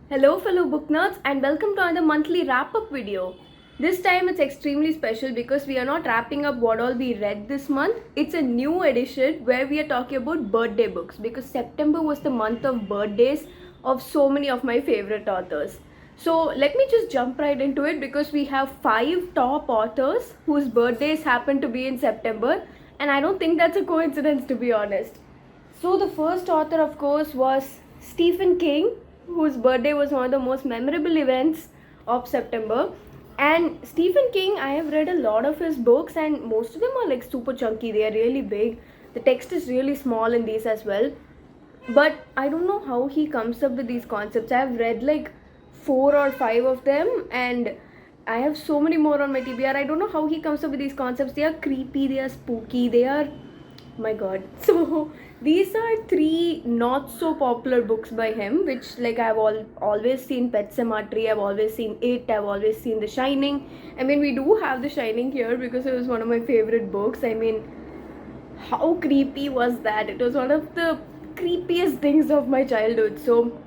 Hello fellow book nerds and welcome to another monthly wrap-up video. This time it's extremely special because we are not wrapping up what all we read this month. It's a new edition where we are talking about birthday books because September was the month of birthdays of so many of my favorite authors. So let me just jump right into it because we have 5 top authors whose birthdays happen to be in September, and I don't think that's a coincidence, to be honest. So the first author of course was Stephen King, whose birthday was one of the most memorable events of September. And Stephen King, I have read a lot of his books and most of them are like super chunky. They are really big. The text is really small in these as well. But I don't know how he comes up with these concepts. I have read like 4 or 5 of them and I have so many more on my TBR. I don't know how he comes up with these concepts. They are creepy, they are spooky, they are, my god. So these are 3 not so popular books by him, which like I've always seen Pet Sematary, I've always seen It, I've always seen The Shining. I mean, we do have The Shining here because it was one of my favorite books. I mean, how creepy was that? It was one of the creepiest things of my childhood. So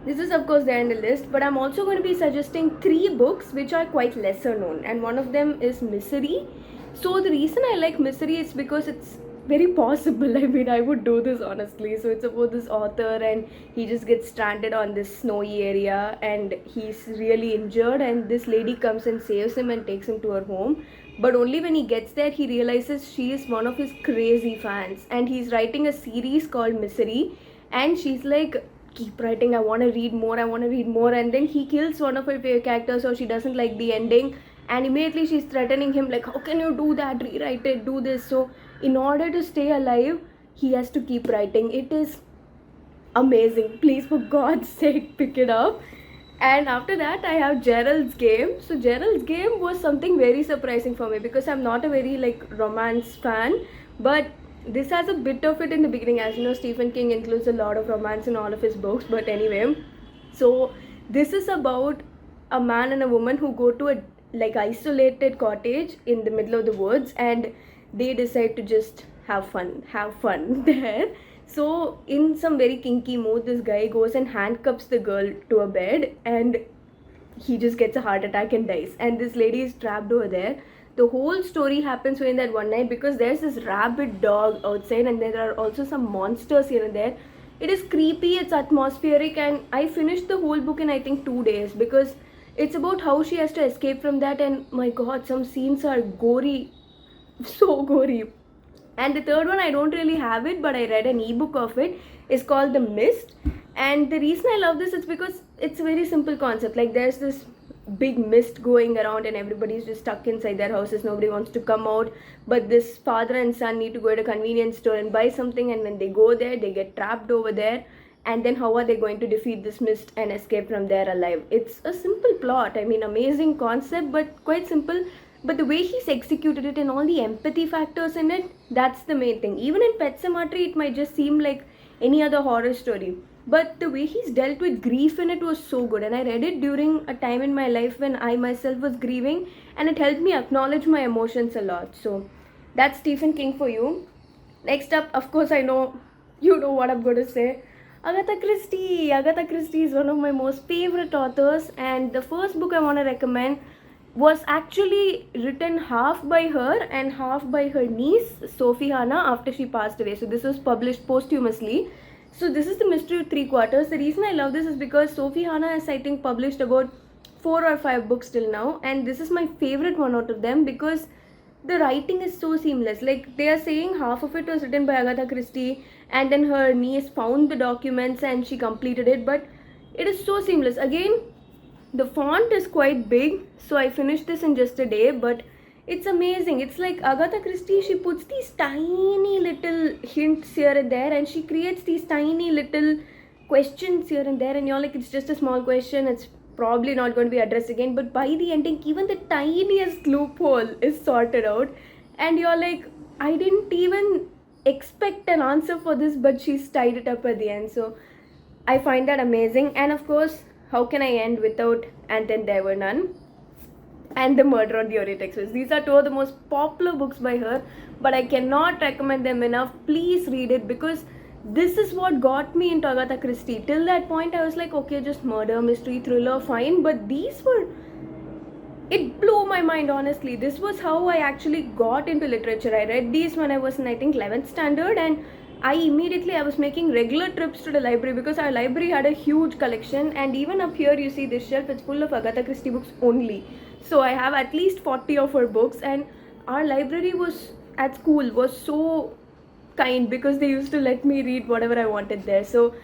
this is of course there in the list, but I'm also going to be suggesting 3 books which are quite lesser known, and one of them is Misery. So the reason I like Misery is because it's very possible. I mean, I would do this honestly. So it's about this author and he just gets stranded on this snowy area and he's really injured, and this lady comes and saves him and takes him to her home. But only when he gets there he realizes she is one of his crazy fans, and he's writing a series called Misery, and she's like, keep writing, I want to read more, and then he kills one of her favorite characters, so she doesn't like the ending, and immediately she's threatening him like, how can you do that, rewrite it, do this. So in order to stay alive he has to keep writing. It is amazing. Please, for God's sake, pick it up. And after that I have Gerald's Game. So Gerald's Game was something very surprising for me because I'm not a very like romance fan, but this has a bit of it in the beginning. As you know, Stephen King includes a lot of romance in all of his books, but anyway, so this is about a man and a woman who go to a like isolated cottage in the middle of the woods, and they decide to just have fun there. So in some very kinky mood, this guy goes and handcuffs the girl to a bed, and he just gets a heart attack and dies, and this lady is trapped over there. The whole story happens within that one night because there's this rabid dog outside and there are also some monsters here and there. It is creepy, it's atmospheric, and I finished the whole book in I think 2 days because it's about how she has to escape from that, and my god, some scenes are gory, so gory. And the third one, I don't really have it, but I read an ebook of it. It's called The Mist, and the reason I love this is because it's a very simple concept. Like there's this big mist going around and everybody's just stuck inside their houses, nobody wants to come out, but this father and son need to go to a convenience store and buy something, and when they go there they get trapped over there, and then how are they going to defeat this mist and escape from there alive? It's a simple plot. I mean, amazing concept but quite simple, but the way he's executed it and all the empathy factors in it, that's the main thing. Even in Pet Sematary it might just seem like any other horror story, but the way he's dealt with grief in it was so good, and I read it during a time in my life when I myself was grieving, and it helped me acknowledge my emotions a lot. So that's Stephen King for you. Next up, of course, I know you know what I'm going to say. Agatha Christie. Agatha Christie is one of my most favorite authors, and the first book I want to recommend was actually written half by her and half by her niece Sophie Hannah after she passed away. So this was published posthumously. So this is The Mystery of 3 Quarters. The reason I love this is because Sophie Hannah has I think published about 4 or 5 books till now, and this is my favorite one out of them because the writing is so seamless. Like they are saying half of it was written by Agatha Christie and then her niece found the documents and she completed it, but it is so seamless. Again, the font is quite big, so I finished this in just a day, but it's amazing. It's like Agatha Christie, she puts these tiny little hints here and there, and she creates these tiny little questions here and there, and you're like, it's just a small question, it's probably not going to be addressed again, but by the ending even the tiniest loophole is sorted out, and you're like, I didn't even expect an answer for this, but she's tied it up at the end. So I find that amazing. And of course, how can I end without And Then There Were None? and The Murder on the Orient Express. These are two of the most popular books by her, but I cannot recommend them enough. Please read it, because this is what got me into Agatha Christie. Till that point, I was like, okay, just murder, mystery, thriller, fine. But these were, it blew my mind, honestly. This was how I actually got into literature. I read these when I was in, I think, 11th standard, and I was making regular trips to the library because our library had a huge collection. And even up here, you see this shelf, it's full of Agatha Christie books only. So I have at least 40 of her books, and our library was at school was so kind because they used to let me read whatever I wanted there. So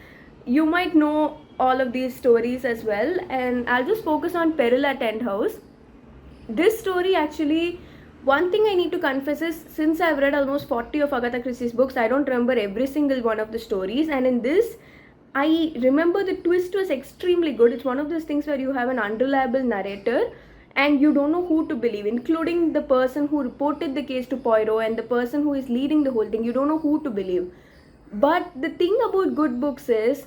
you might know all of these stories as well, and I'll just focus on Peril at End House. This story actually, one thing I need to confess is, since I've read almost 40 of Agatha Christie's books, I don't remember every single one of the stories. And in this, I remember the twist was extremely good. It's one of those things where you have an unreliable narrator and you don't know who to believe, including the person who reported the case to Poirot and the person who is leading the whole thing. You don't know who to believe. But the thing about good books is,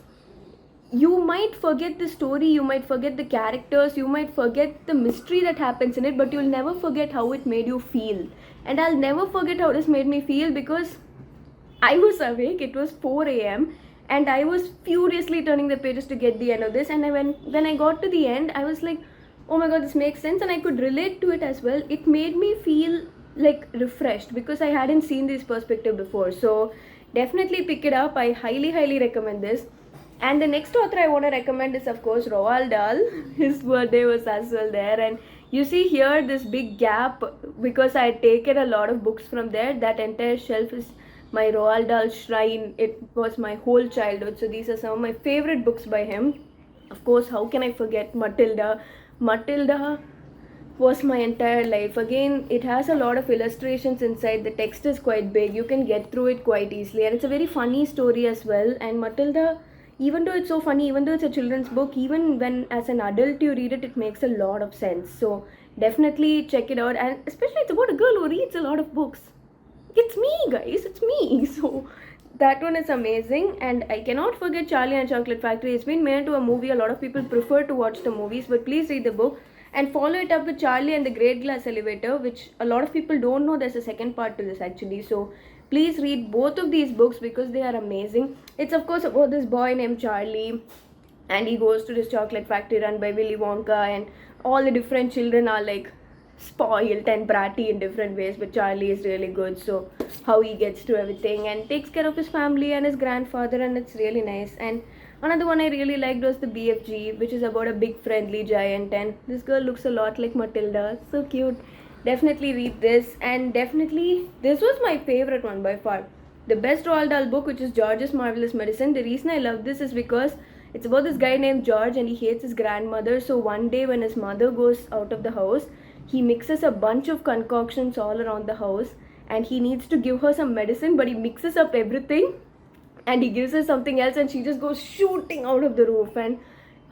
you might forget the story, you might forget the characters, you might forget the mystery that happens in it, but you'll never forget how it made you feel. And I'll never forget how this made me feel, because I was awake, it was 4 a.m. and I was furiously turning the pages to get the end of this. And when I got to the end, I was like, oh my god, this makes sense, and I could relate to it as well. It made me feel like refreshed because I hadn't seen this perspective before. So definitely pick it up. I highly recommend this. And the next author I want to recommend is, of course, Roald Dahl. His birthday was as well there, and you see here this big gap because I had taken a lot of books from there. That entire shelf is my Roald Dahl shrine. It was my whole childhood. So these are some of my favorite books by him. Of course, how can I forget Matilda? Matilda was my entire life. Again, it has a lot of illustrations inside. The text is quite big. You can get through it quite easily, and it's a very funny story as well. And Matilda, even though it's so funny, even though it's a children's book, even when as an adult you read it, it makes a lot of sense. So definitely check it out. And especially it's about a girl who reads a lot of books. It's me, guys, it's me. So that one is amazing. And I cannot forget Charlie and Chocolate Factory. It's been made into a movie. A lot of people prefer to watch the movies, but please read the book and follow it up with Charlie and the Great Glass Elevator, which a lot of people don't know there's a second part to this actually. So please read both of these books because they are amazing. It's of course about this boy named Charlie, and he goes to this chocolate factory run by Willy Wonka, and all the different children are like spoiled and bratty in different ways, but Charlie is really good. So how he gets to everything and takes care of his family and his grandfather, and it's really nice. And another one I really liked was the BFG, which is about a big friendly giant, and this girl looks a lot like Matilda. So cute. Definitely read this. And definitely this was my favorite one by far, the best Roald Dahl book, which is George's Marvelous Medicine. The reason I love this is because it's about this guy named George, and he hates his grandmother. So one day when his mother goes out of the house, he mixes a bunch of concoctions all around the house, and he needs to give her some medicine, but he mixes up everything and he gives her something else, and she just goes shooting out of the roof. And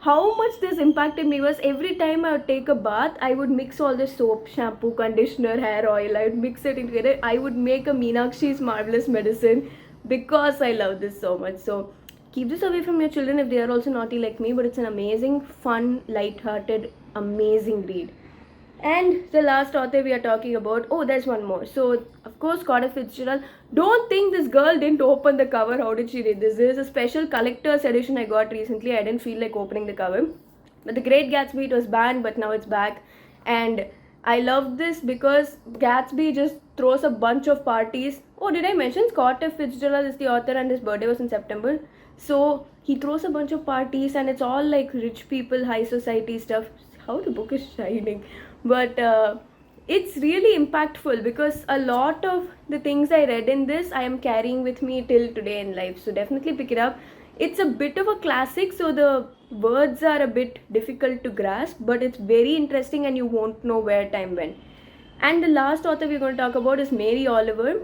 how much this impacted me was, every time I would take a bath, I would mix all the soap, shampoo, conditioner, hair oil, I would mix it together. I would make a Meenakshi's Marvelous Medicine because I love this so much. So keep this away from your children if they are also naughty like me, but it's an amazing, fun, light-hearted, amazing read. And the last author we are talking about, oh, there's one more. So, of course, Agatha Fitzgerald. Don't think this girl didn't open the cover. How did she read this? This is a special collector's edition I got recently. I didn't feel like opening the cover. But The Great Gatsby, it was banned, but now it's back. And I love this because Gatsby just throws a bunch of parties. Oh, did I mention Scott F. Fitzgerald is the author and his birthday was in September? So, he throws a bunch of parties and it's all like rich people, high society stuff. How the book is shining. But it's really impactful because a lot of the things I read in this I am carrying with me till today in life. So definitely pick it up. It's a bit of a classic, so the words are a bit difficult to grasp, but it's very interesting and you won't know where time went. And the last author we're going to talk about is Mary Oliver.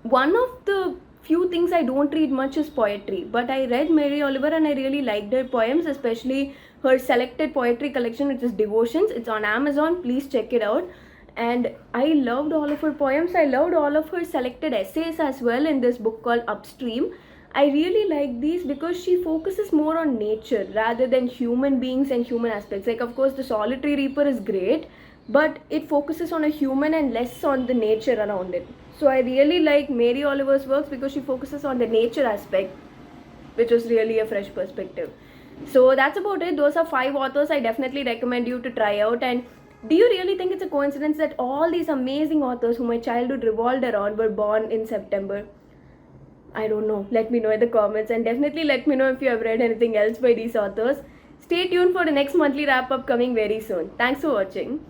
One of the few things I don't read much is poetry, but I read Mary Oliver and I really liked her poems, especially her selected poetry collection, which is Devotions. It's on Amazon. Please check it out. And I loved all of her poems. I loved all of her selected essays as well in this book called Upstream. I really like these because she focuses more on nature rather than human beings and human aspects. Like, of course, The Solitary Reaper is great, but it focuses on a human and less on the nature around it. So I really like Mary Oliver's works because she focuses on the nature aspect, which was really a fresh perspective. So that's about it. Those are 5 authors I definitely recommend you to try out. And do you really think it's a coincidence that all these amazing authors who my childhood revolved around were born in September? I don't know. Let me know in the comments, and definitely let me know if you have read anything else by these authors. Stay tuned for the next monthly wrap up coming very soon. Thanks for watching.